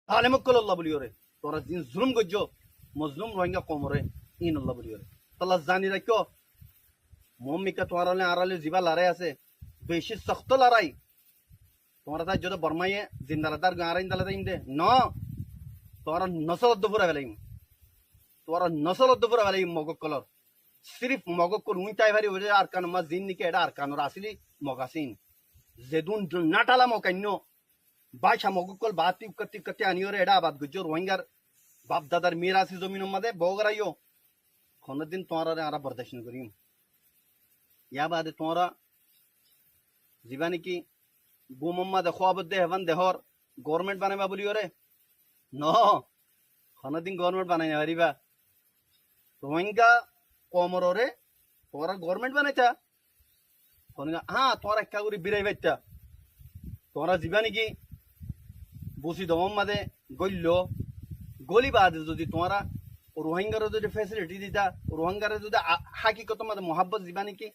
আলেমকল আল্লাহ বলি ওরে তোরা দিন জুলুম গজ্জ মজলুম রোহিঙ্গা কমরে ইন আল্লাহ বলি ওরে তাল্লা জানি রাখো মম্মিকা তোমার আড়ালে জিবা লড়াই আছে বেশি শক্ত লড়াই তোমার তাই যদি বর্মাইয়ে জিন্দালাদার গাঁরাইন দালাদাই দে ন তোমার নসল দুপুরা ফেলাইম তোমার নসল দুপুরা ফেলাইম মগক কলর সিরিফ মগক কল উইটাই ভারি হয়ে আর কান মা জিন নিকে এটা আর কানোর আসিলি মগাসিন যেদুন নাটালা মকান্য বাসা মগক কল বাতি কতি আনিওরে এটা আবাদ গুজর রোহিঙ্গার বাপ দাদার মিরাসি জমিন মাদে বগরাইও কোনদিন তোমার আরা বরদাস্ত করিম ইয়া বাদে তোমরা জীবানি কি গুমম্মা দেখো আবদ্ধ হেভান দেহর গভর্নমেন্ট বানাইবা বলি ওরে ন কোনদিন গভর্নমেন্ট বানাই না পারিবা রোহিঙ্গা কমরে তোরা গভর্নমেন্ট বানাইতা হ্যাঁ তোরা একা করে বিরাই বাইতা তোরা জীবানি কি বসি দমম মাদে গল্য গলি বাদে যদি তোমরা রোহিঙ্গার যদি ফেসিলিটি দিতা রোহিঙ্গার যদি হাকিকত মাদে মহাব্বত জীবানি কি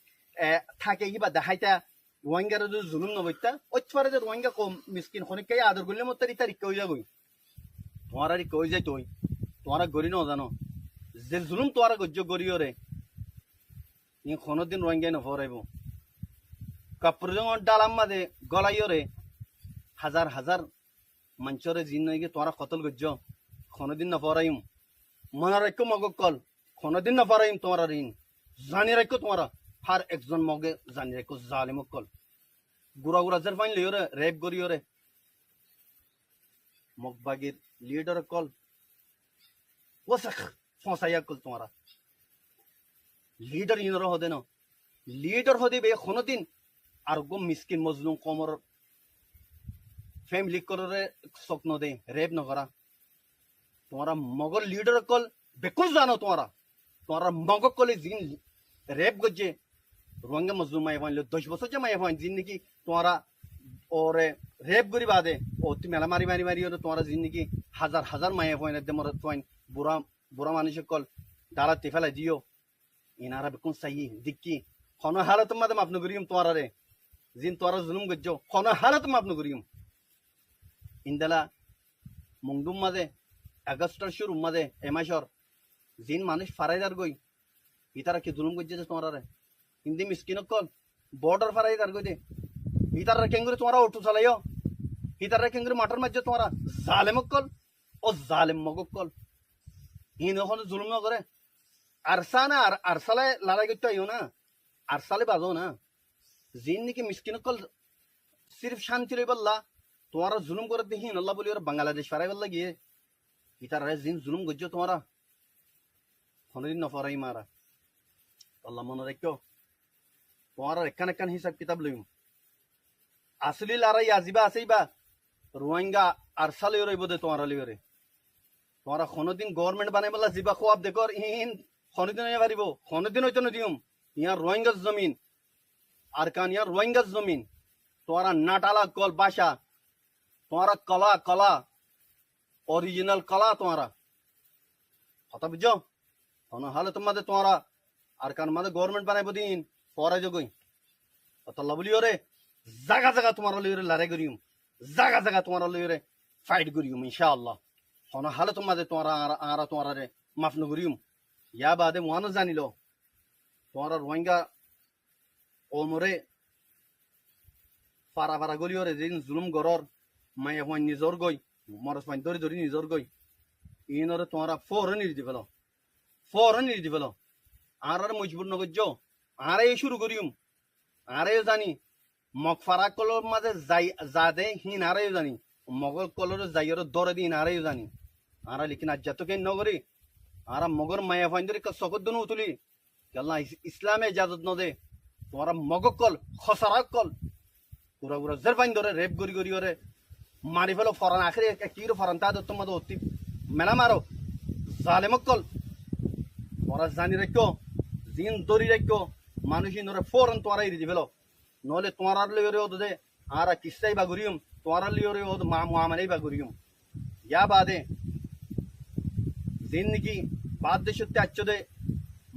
থাকে কিবা দেখাইতা রোহিঙ্গার যদি জুলুম নবইতা ওইপারে যে রোহিঙ্গা কম মিসকিন খনিকাই আদর করলে মত তার ইকা হয়ে যাবই তোমার আর ইকা হয়ে যায় তুই তোমার গড়ি ন জানো যে জুলুম তোমার গজ্য গড়িও রে ই কোনদিন রোহিঙ্গাই নফরাইব কাপড় ডালাম মাদে গলাইও রে হাজার হাজার মঞ্চরে জিন নাকি তোরা কতল গজ্য কোনদিন নফরাইম মনে রাখো মগ কল কোনদিন নফরাইম তোমার ঋণ জানি রাখো তোমারা হার একজন মগে জানি রাখো জালিম কল গুড়া গুড়া জের ফাইন লিওরে রেপ করিওরে মগবাগির লিডার কল ওসাখ ফসাইয়া কল তোমারা লিডার ইনর হদে ন লিডার হদে বে কোনদিন আর গো মিসকিন মজলুম কমর ফ্যামিলি করে স্বপ্ন দে রেপ নকরা তোমারা মগর লিডার কল বেকুল জানো তোমারা তোমারা মগ কলে জিন রেপ গজ্জে রোহিঙ্গা মজলুম মাই ফাইন 10 বছর যে মাই ফাইন জিন নাকি তোমারা ওরে রেপ করি বাদে ও তুমি মেলা মারি মারি মারি তোমারা জিন নাকি হাজার হাজার মাই ফাইন একদম ফাইন বুড়া বুড়া মানুষ কল ডালা তে ফেলাই দিও ইনারা বেকুন সাই দিক্কি কোন হালত মাদে মাপন করিম তোমারা রে জিন তোরা জুলুম গজ্জো কোন হালত মাপন করিম ইন্দালা মুংদুম মাদে আগস্টের শুরু মাদে এমাসর জিন মানুষ ফারাইদার গই ইতারা কি জুলুম গজ্জে তোমারা রে হিন্দি মিসকিন কল বর্ডার ফারাইদার গই দে ইতারা কেঙ্গুরে তোমারা অটো চালাইও ইতারা কেঙ্গুরে মাটার মাঝে তোমারা জালেম কল ও জালেম মগ কল ইন এখন জুলুম ন করে আরসা না আর আরসালে লড়াই করতে আইও না আরসালে বাজো না জিন নাকি মিসকিন কল সির্ফ শান্তি রই বললা তোমারা জুলুম করে দেখি আল্লাহ বলি ওরা বাংলাদেশ ফারাই বললা গিয়ে ইতারা জিন জুলুম গজ্জো তোমারা কোনদিন নফরাই মারা আল্লাহ মনে রাখো তোমার একান একান হিসাব কিতাব লইম আসলি লড়াই আজিবা আছেইবা রোহিঙ্গা আরসালে রইব দে তোমারা লিওরে তোমরা কোনদিন গভর্নমেন্ট বানাই বলা জিবা খোয়াব দেখর ইন কোনদিন হয়ে পারিব কোনদিন হইতো নদিম ইয়ার রোহিঙ্গার জমিন আর কান ইয়ার রোহিঙ্গার জমিন তোমরা নাটালা কল বাসা তোমরা কলা কলা অরিজিনাল কলা তোমরা কথা বুঝছো কোন হালে তোমাদের তোমরা আর কান মাদে গভর্নমেন্ট বানাইব দিন পরে জগই অতল্লা বলি ওরে জায়গা জায়গা তোমার লইরে লড়াই করিম জায়গা জায়গা তোমার লইরে ফাইট করিম ইনশাআল্লাহ কোন হালে তোমাদের তোমরা আর তোমরা রে মাফ নকরিম ইয়া বাদে মহান জানিল তোমরা রোহিঙ্গা ওমরে ফারা ফারা গলি ওরে যেদিন জুলুম গরর মায়ে হইন নিজর গই মরস পাইন ধরি ধরি নিজর গই ইনরে তোমরা ফৌরন নিয়ে দিবেল ফৌরন নিয়ে দিবেল আর মজবুর নগজ্য আরে শুরু করিম আরে জানি মগ ফারা কলর মাঝে যাই যাদে হিন আরে জানি মগল কলর যাইয়ের দরে দিন আরে জানি আরা লিখিন আজ যতকে নগরী আরা মগর মায়া ফাইন্দরি সকদ্দন উতুলি আল্লাহ ইসলামে ইজাজত ন দে তোমরা মগ কল খসরা কল পুরা পুরা জের ফাইন ধরে রেপ গড়ি গড়ি ওরে মারি ফেলো ফরান আখরে কি ফরান তা তোমাদের অতি মেলা মারো জালেমক কল তোরা জানি রাখো জিন দরি রাখো মানুষ ধরে ফোরন তোরা ইরি ফেলো নহলে তোমার লিওরে ওদ দে আর কিসাই বা ঘুরিম তোমার লিওরে ওদ মহামারি বা ঘুরিম ইয়া বাদে জিন নাকি বাদ দেশতে আচ্ছ দে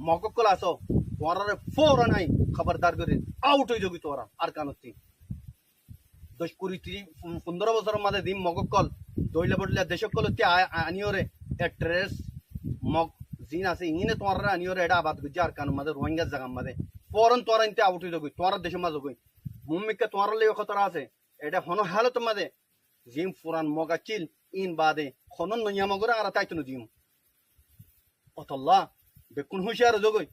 মককল আসো তোমার ফোরন নাই খবরদার করে আউট হয়ে যাবি তোরা আর কানতি 10 20 30 15 বছরের মাঝে দিন মককল দইলে বটলে দেশক কলতে আনিওরে এ ট্রেস মগ জিন আছে ইনে তোমার আনিওরে এটা আবাদ গুজি আর কানুন মাঝে রোহিঙ্গা জাগাম মাঝে ফরন তোরা ইনতে আউটি দগই তোরা দেশের মাঝে গই মুম্মিকে তোমার লেগে খতরা আছে এটা হন হালত মাঝে জিম ফুরান মগা চিল ইন বাদে খনন নইয়া মগরে আর তাইতনো জিম অতল্লা বেকুন হুশিয়ার জগই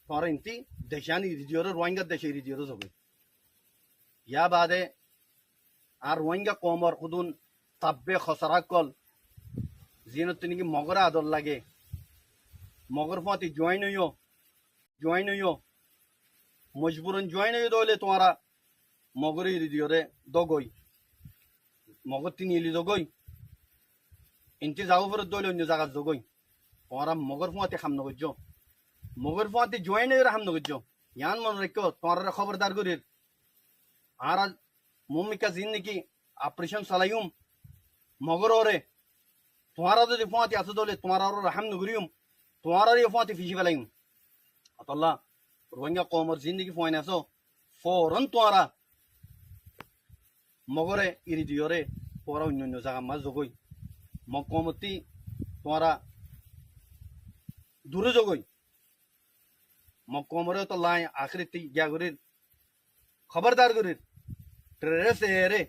তোরা ইনতি দেশানি রিজিওর রোহিঙ্গা দেশে রিজিওর জগই ইয়া বাদে আর রোহিঙ্গা কমর খুদুন তাব্বে খসরা কল জিন তিনি মগরা আদর লাগে মগর ফাতি জয়েন হইও মজবুরন জয়েন হইও দলে তোমারা মগরে রিদিওরে দগই মগর তিনি ইলি দগই ইনতি যাও ফেরত দলে অন্য জায়গা দগই তোমারা মগর ফাতি খাম নগজ মগর ফাতি জয়েন হইও হাম নগজ ইয়ান মন রেখো তোমারা খবরদার করির আর মুমিকা জিন নাকি অপারেশন চালাইম মগর ওরে তোমারা যদি ফাতি আছে দলে তোমারা হাম নগরিম তোমার ফাতি ফিসি ফেলাইম আল্লাহ রোহিঙ্গা কমর জিন্দগি ফোন আসো ফরন তোরা মগরে ইরি দিওরে তোরা অন্য অন্য জায়গা মাছ জগই মগ কমতি তোরা দূরে জগই মগ কমরে তো লাই আখরি গিয়া করির খবরদার করির ট্রেস রে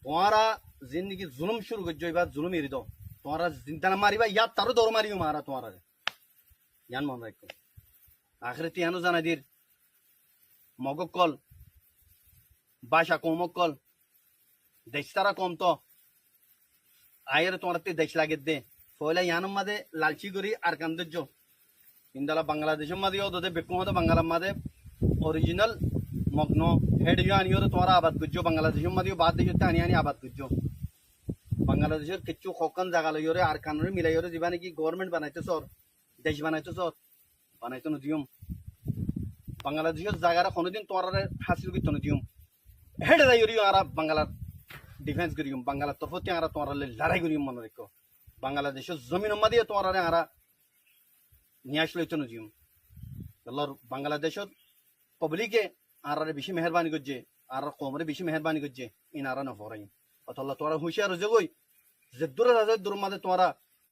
তোরা জিন্দগি জুলুম শুরু করছো এবার জুলুম এরি দাও তোরা চিন্তা না মারিবা ইয়াত তারও দৌড় মারিও মারা তোমারা ইয়ান মন রাখো আখরে তিয়ানো জানা দির মগক কল বাসা কমক কল দেশ তারা কম তো আয়ের তোমার দেশ লাগে দে ফলে ইয়ানোর মাঝে লালচি করি আর কান্দর্য ইন্দালা বাংলাদেশের মাঝেও তোদের বেকুম হতো বাংলার মাঝে অরিজিনাল মগ্ন হেড আনিও তোমার আবাদ করছো বাংলাদেশের মাঝেও বাদ দেশে আনি আবাদ করছো বাংলাদেশের কিছু খকন জায়গা লইরে আর কানুনে মিলাইরে যাবা নাকি গভর্নমেন্ট বানাইতে সর দেশ বানাইতে সর বানাইতে নদিয়ম বাংলাদেশের জায়গাটা কোনোদিন তোমার হাসিল করতে নদিয়ম হেডে যাই আর বাংলার ডিফেন্স করিম বাংলার তরফতে আর তোমার লড়াই করিম মনে রেখো বাংলাদেশের জমিন দিয়ে তোমার আর নিয়ে আসলে তো নদিয়ম বাংলাদেশের পাবলিকে আর বেশি মেহরবানি করছে আর কমরে বেশি মেহরবানি করছে ইনারা নফরাই অথবা তোরা হুঁশিয়ার জগই যে দূরে দূর মাঝে তোরা